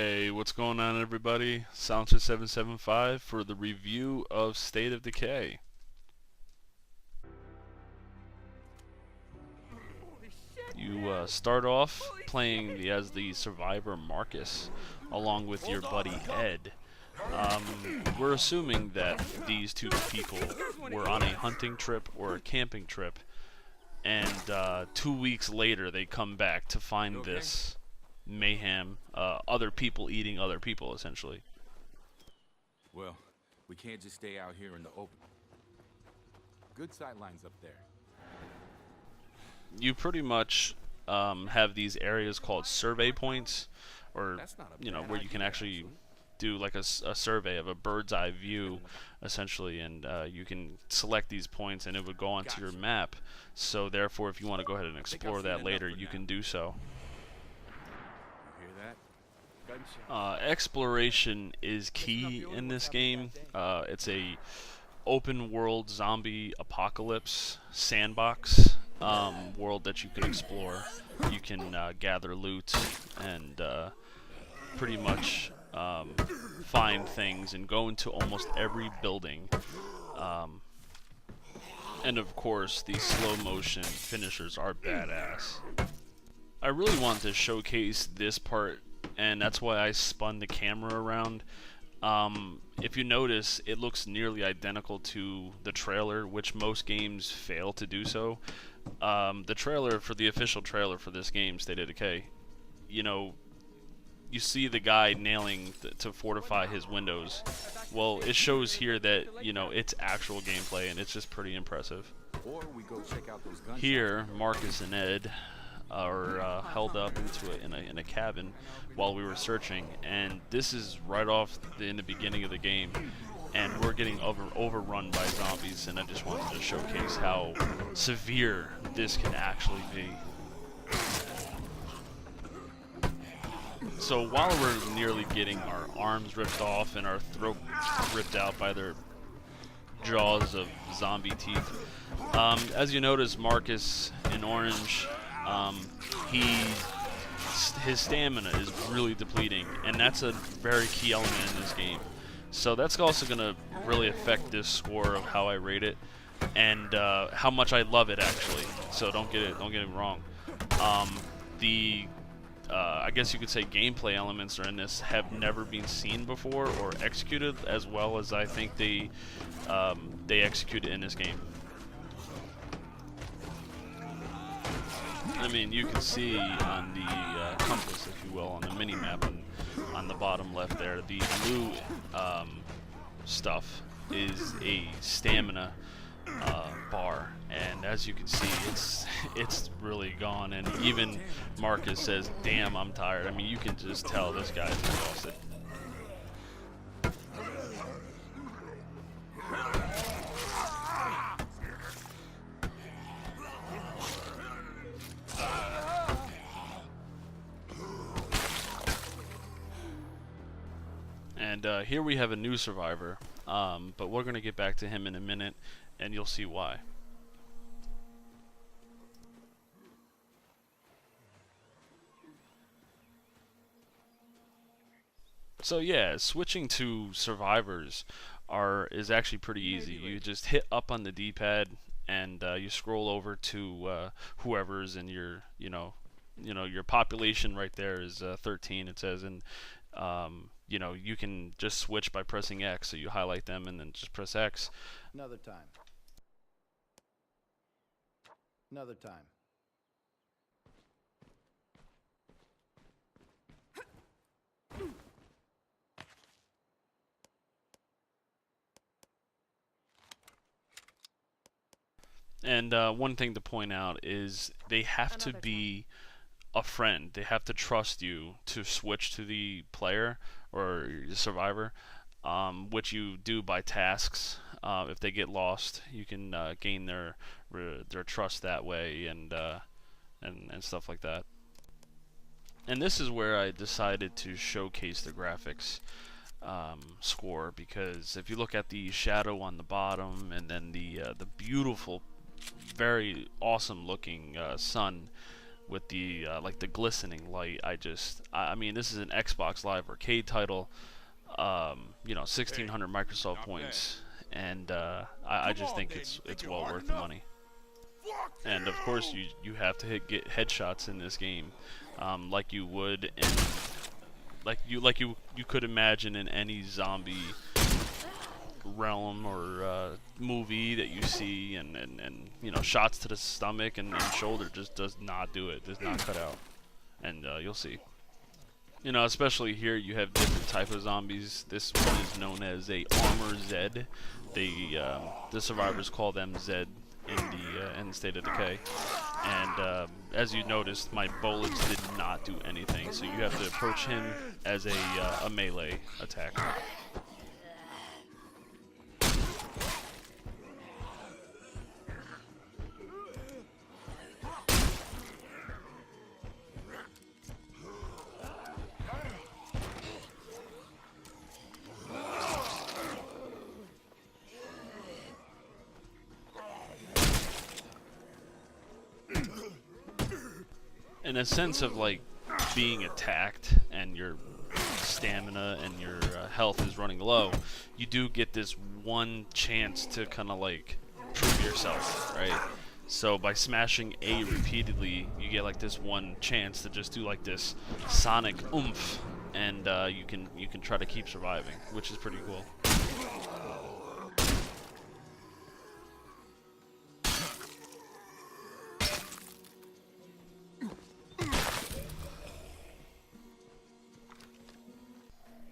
Hey, what's going on, everybody? Souncer775 for the review of State of Decay. You start off playing as the survivor Marcus, along with your buddy Ed. We're assuming that these two people were on a hunting trip or a camping trip, and 2 weeks later they come back to find this mayhem, other people eating other people, essentially. Well, we can't just stay out here in the open. Good sight lines up there. You pretty much have these areas called survey points, or where you can actually do like a survey of a bird's eye view, essentially, and you can select these points and it would go onto your map. So therefore, if you want to go ahead and explore that later, you can do so. Exploration is key in this game. It's a open world zombie apocalypse sandbox world that you can explore. You can gather loot and pretty much find things and go into almost every building. And of course, the slow motion finishers are badass. I really wanted to showcase this part, and that's why I spun the camera around. If you notice, it looks nearly identical to the trailer, which most games fail to do so. The trailer for the official trailer for this game, State of Decay, you see the guy nailing to fortify his windows. Well, it shows here that, it's actual gameplay, and it's just pretty impressive. Here, Marcus and Ed are held up in a cabin while we were searching, and this is right off in the beginning of the game, and we're getting overrun by zombies, and I just wanted to showcase how severe this can actually be. So while we're nearly getting our arms ripped off and our throat ripped out by their jaws of zombie teeth, as you notice, Marcus in orange, his stamina is really depleting, and that's a very key element in this game. So that's also going to really affect this score of how I rate it, and how much I love it, actually. So don't get me wrong. I guess you could say gameplay elements are in this have never been seen before or executed as well as I think they execute it in this game. I mean, you can see on the compass, if you will, on the mini-map on the bottom left there, the blue stuff is a stamina bar, and as you can see, it's really gone, and even Marcus says, "Damn, I'm tired." I mean, you can just tell this guy's exhausted. And here we have a new survivor, but we're going to get back to him in a minute, and you'll see why. So yeah, switching to survivors is actually pretty easy. You just hit up on the D-pad, and you scroll over to whoever's in your your population right there is 13. It says, and you can just switch by pressing X. So you highlight them and then just press X. Another time. Another time. And one thing to point out is they have to be a friend. They have to trust you to switch to the player or the survivor, which you do by tasks. If they get lost, you can gain their trust that way, and stuff like that. And this is where I decided to showcase the graphics score, because if you look at the shadow on the bottom, and then the beautiful, very awesome looking sun with the like the glistening light. I mean, this is an Xbox Live Arcade title. You know, 1,600 Microsoft points, and I just think it's well worth the money. And of course, you have to get headshots in this game, like you would in you could imagine in any zombie realm or movie that you see, and you know, shots to the stomach and shoulder just does not do it. Does not cut out, and you'll see. You know, especially here, you have different type of zombies. This one is known as a armor Zed. The survivors call them Zed in the state of Decay. And as you noticed, my bullets did not do anything, so you have to approach him as a melee attack. In a sense of like being attacked and your stamina and your health is running low, you do get this one chance to kind of like prove yourself, right? So by smashing A repeatedly, you get like this one chance to just do like this sonic oomph, and you can try to keep surviving, which is pretty cool.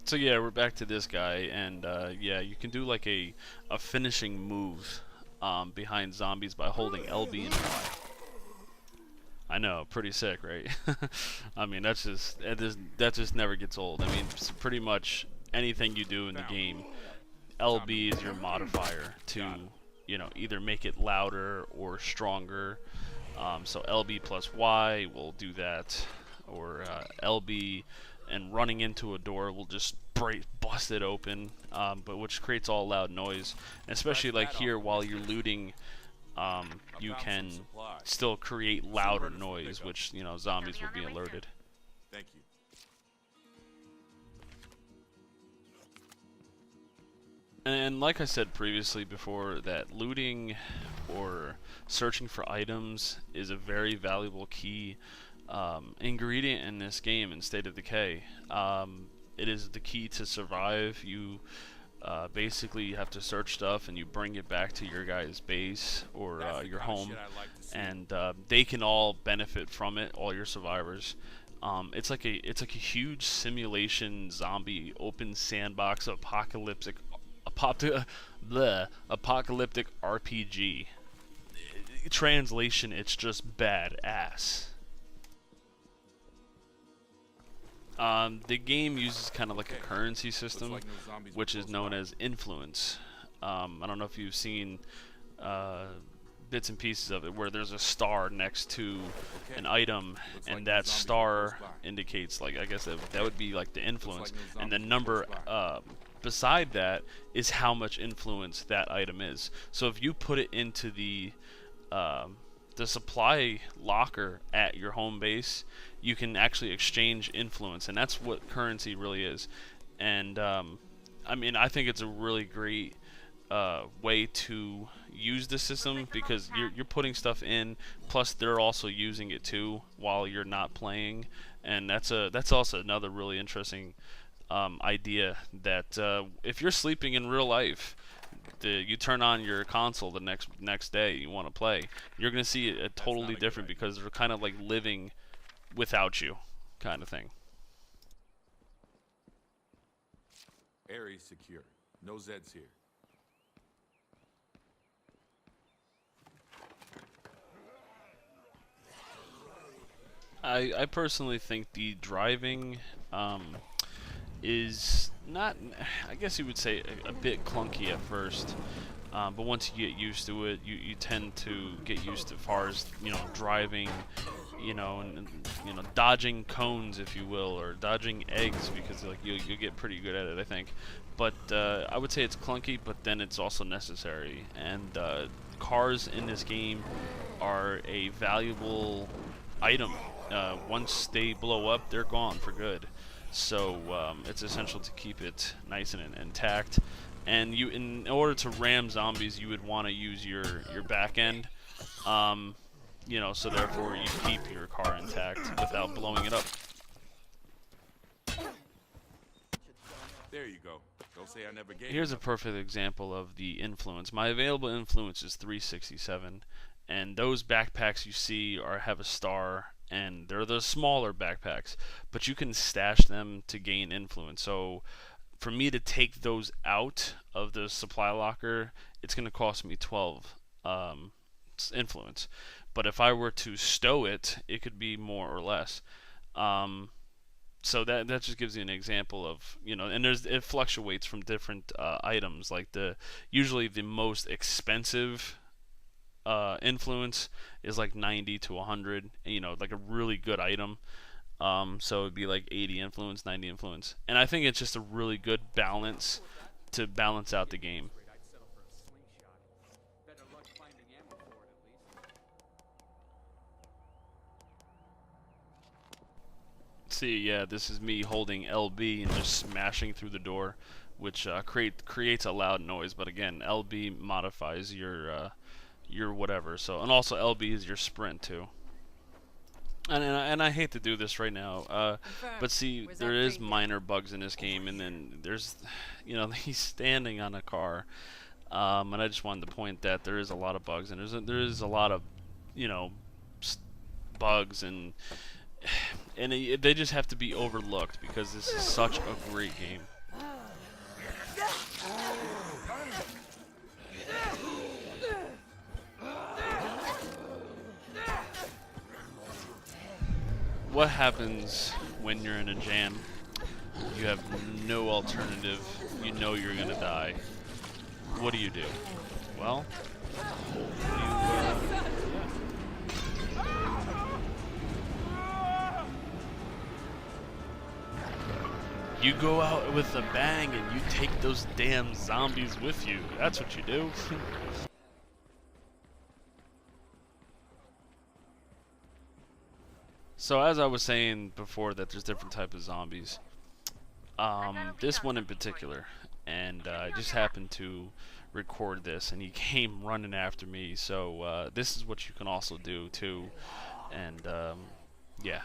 So yeah, we're back to this guy, and yeah, you can do like a finishing move behind zombies by holding LB and Y. I know, pretty sick, right? I mean, that just never gets old. I mean, pretty much anything you do in the game, LB is your modifier to, you know, either make it louder or stronger. So LB plus Y will do that, or LB and running into a door will just bust it open, but which creates all loud noise. And especially like here, while you're looting, you can still create louder noise, which, you know, zombies will be alerted. Thank you. And like I said previously before, that looting or searching for items is a very valuable key ingredient in this game in State of Decay. It is the key to survive. You basically have to search stuff and you bring it back to your guys' base or your home, and they can all benefit from it, all your survivors. It's like a huge simulation zombie open sandbox apocalyptic RPG. Translation, it's just badass. The game uses kind of like a currency system, which is known as influence. I don't know if you've seen bits and pieces of it, where there's a star next to an item, and that star indicates, like, I guess that would be like the influence, and the number beside that is how much influence that item is. So if you put it into the supply locker at your home base, you can actually exchange influence, and that's what currency really is. And I mean, I think it's a really great way to use the system, because you're putting stuff in, plus they're also using it too while you're not playing, and that's also another really interesting idea, that if you're sleeping in real life, you turn on your console the next day you want to play, you're gonna see it totally different, because they're kind of like living without you, kind of thing. Area secure. No Zeds here. I personally think the driving is not, I guess you would say, a bit clunky at first, but once you get used to it, you tend to get used to, as far as, you know, driving, you know, and you know, dodging cones, if you will, or dodging eggs, because like you'll get pretty good at it, I think. But I would say it's clunky, but then it's also necessary. And cars in this game are a valuable item. Once they blow up, they're gone for good. So it's essential to keep it nice and intact. And in order to ram zombies, you would want to use your back end. You know, so therefore you keep your car intact without blowing it up. There you go. Don't say I never gave Here's you a perfect example of the influence. My available influence is 367, and those backpacks you see have a star, and they're the smaller backpacks, but you can stash them to gain influence. So for me to take those out of the supply locker, it's going to cost me 12 influence. But if I were to stow it, it could be more or less. So that just gives you an example of, you know, and it fluctuates from different items. Like usually the most expensive influence is like 90 to 100, you know, like a really good item. So it'd be like 80 influence, 90 influence, and I think it's just a really good balance to balance out the game. See, yeah, this is me holding LB and just smashing through the door, which creates a loud noise. But again, LB modifies your whatever. So, and also LB is your sprint too. And I hate to do this right now, but see, there is minor bugs in this game, and then there's, you know, he's standing on a car, and I just wanted to point that there is a lot of bugs, and there is a lot of, you know, bugs and they just have to be overlooked because this is such a great game. What happens when you're in a jam? You have no alternative. You know you're gonna die. What do? Well, you go out with a bang and you take those damn zombies with you. That's what you do. So as I was saying before, that there's different types of zombies. This one in particular, and I just happened to record this, and he came running after me. So this is what you can also do too, and yeah.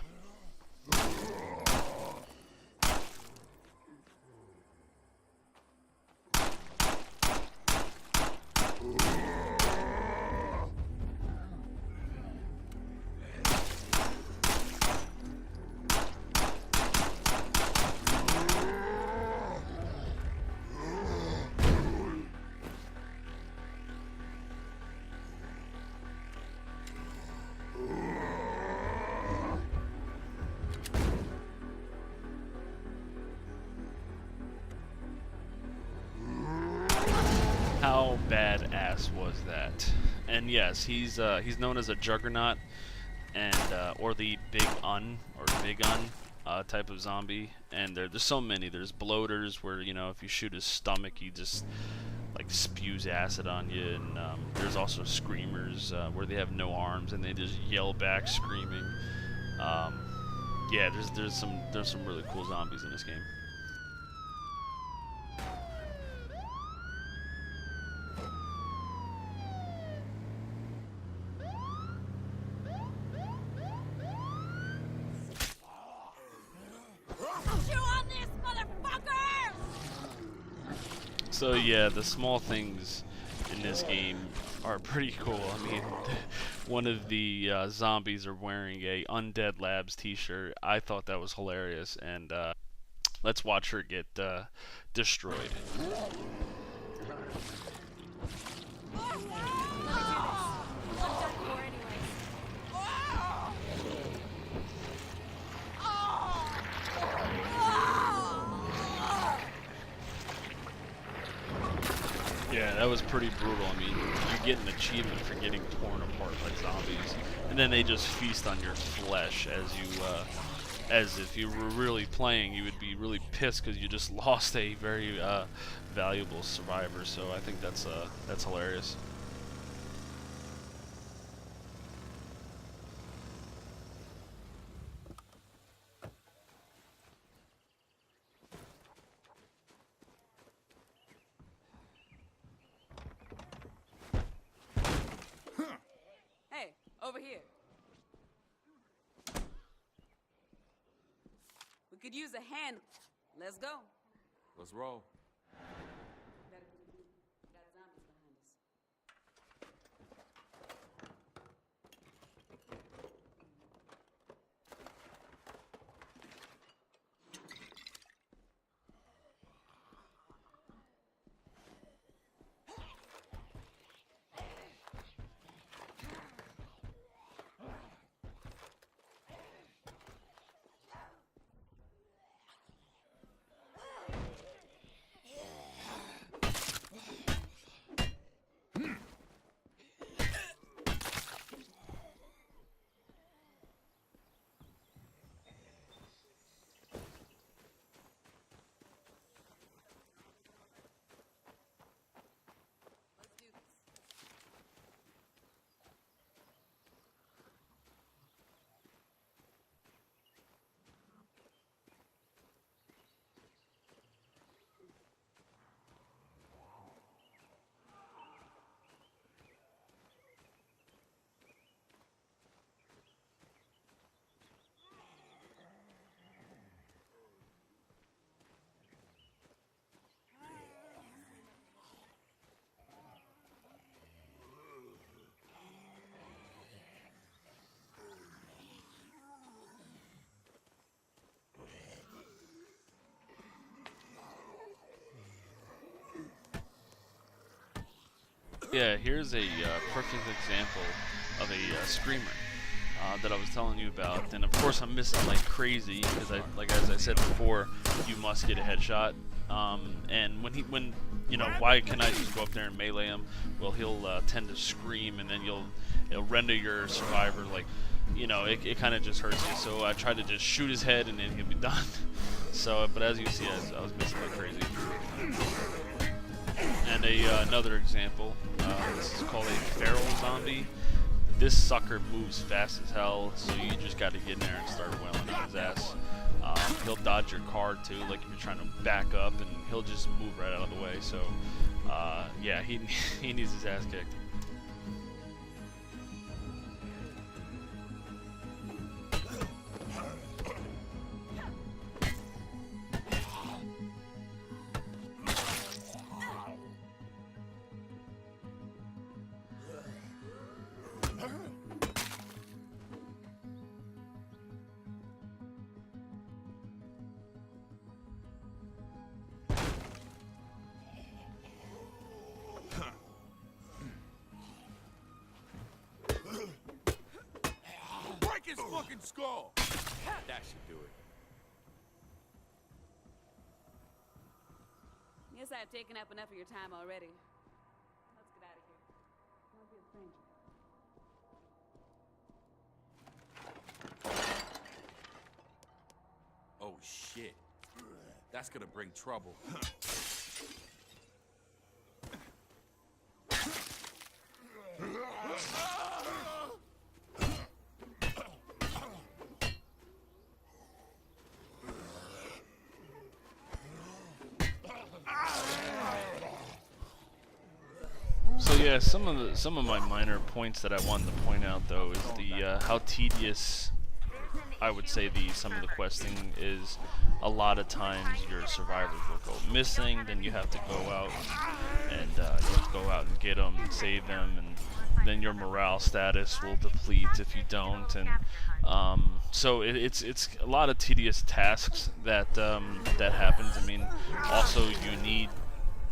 How badass was that? And yes, he's known as a juggernaut, and or the big un type of zombie. And there's so many. There's bloaters where, you know, if you shoot his stomach, he just like spews acid on you. And there's also screamers where they have no arms and they just yell back screaming. Yeah, there's some really cool zombies in this game. So yeah, the small things in this game are pretty cool. I mean, one of the zombies are wearing a Undead Labs t-shirt. I thought that was hilarious, and let's watch her get destroyed. Yeah, that was pretty brutal. I mean, you get an achievement for getting torn apart by zombies, and then they just feast on your flesh as if you were really playing. You would be really pissed because you just lost a very valuable survivor. So I think that's hilarious. Over here. We could use a hand. Let's go. Let's roll. Got zombies behind us. Let's do this. Yeah, here's a perfect example of a screamer that I was telling you about. And of course, I'm missing like crazy because as I said before, you must get a headshot. And when you know, why can I just go up there and melee him? Well, he'll tend to scream, and then it'll render your survivor like, you know, it kind of just hurts you. So I try to just shoot his head, and then he'll be done. So, but as you see, I was missing like crazy. And another example, this is called a feral zombie. This sucker moves fast as hell, so you just got to get in there and start wailing on his ass. He'll dodge your car too, like if you're trying to back up, and he'll just move right out of the way. So, yeah, he needs his ass kicked. His fucking skull! That should do it. Guess I've taken up enough of your time already. Let's get out of here. Don't be a stranger. Oh shit. That's gonna bring trouble. So yeah, some of my minor points that I wanted to point out though is the how tedious I would say some of the questing is. A lot of times your survivors will go missing, then you have to go out and you have to go out and get them and save them, and then your morale status will deplete if you don't, and so it's a lot of tedious tasks that that happens. I mean, also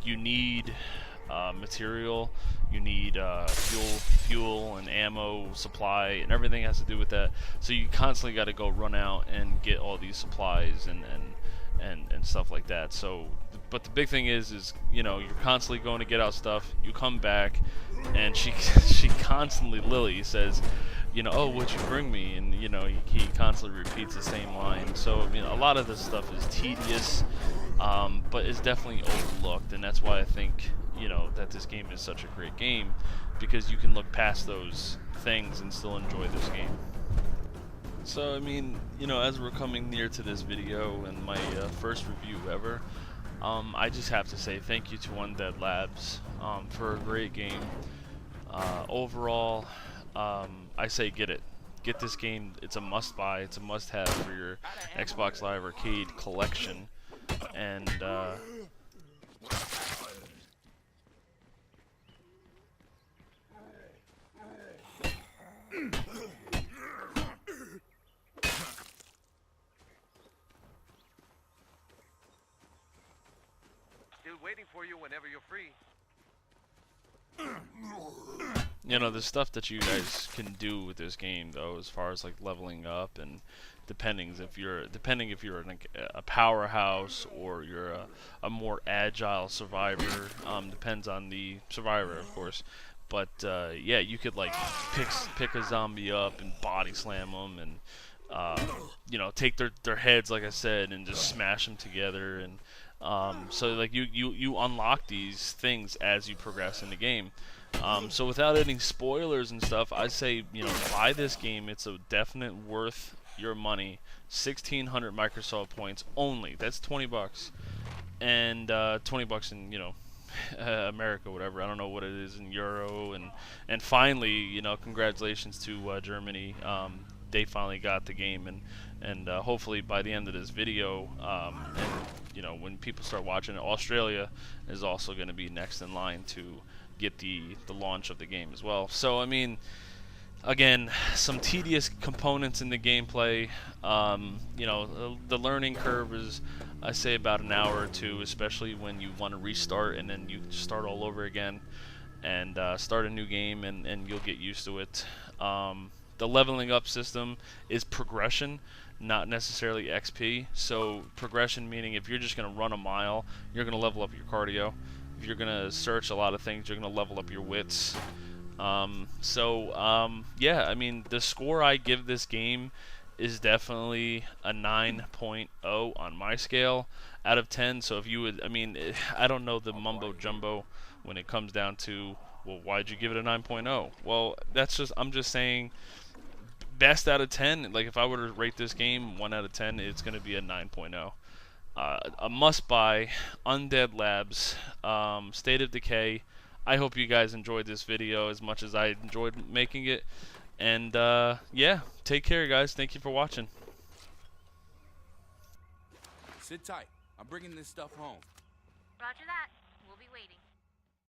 you need material, you need fuel and ammo supply, and everything has to do with that. So you constantly got to go run out and get all these supplies and stuff like that. So, but the big thing is you know, you're constantly going to get out stuff. You come back, and she constantly, Lily says, you know, oh, what'd you bring me? And you know, he constantly repeats the same line. So I mean, a lot of this stuff is tedious, but it's definitely overlooked, and that's why I think, you know, that this game is such a great game, because you can look past those things and still enjoy this game. So I mean, you know, as we're coming near to this video and my first review ever, I just have to say thank you to Undead Labs for a great game. Overall, I say get it. Get this game. It's a must-buy. It's a must-have for your Xbox Live Arcade collection. And Still waiting for you whenever you're free. you know, the stuff that you guys can do with this game, though, as far as like leveling up and depending if you're a powerhouse or you're a more agile survivor, depends on the survivor, of course. But yeah, you could like pick a zombie up and body slam them, and you know, take their heads, like I said, and just smash them together. And so like you unlock these things as you progress in the game. So without any spoilers and stuff, I say, you know, buy this game. It's a definite worth your money. 1,600 Microsoft points only. That's $20, and $20 in, you know, America, whatever. I don't know what it is in euro. And finally, you know, congratulations to Germany. They finally got the game, and hopefully by the end of this video, and you know, when people start watching it, Australia is also going to be next in line to get the launch of the game as well. So I mean, again, some tedious components in the gameplay. You know, the learning curve is, I say, about an hour or two, especially when you want to restart and then you start all over again and start a new game, and you'll get used to it. The leveling up system is progression, not necessarily XP. So progression meaning if you're just going to run a mile, you're going to level up your cardio. If you're going to search a lot of things, you're going to level up your wits. Yeah, I mean, the score I give this game is definitely a 9.0 on my scale out of 10. So if you would, I mean, I don't know the mumbo jumbo when it comes down to, well, why'd you give it a 9.0? Well, that's just, I'm just saying, best out of 10. Like, if I were to rate this game 1 out of 10, it's going to be a 9.0. A must-buy, Undead Labs, State of Decay. I hope you guys enjoyed this video as much as I enjoyed making it. And yeah, take care, guys. Thank you for watching. Sit tight. I'm bringing this stuff home. Roger that.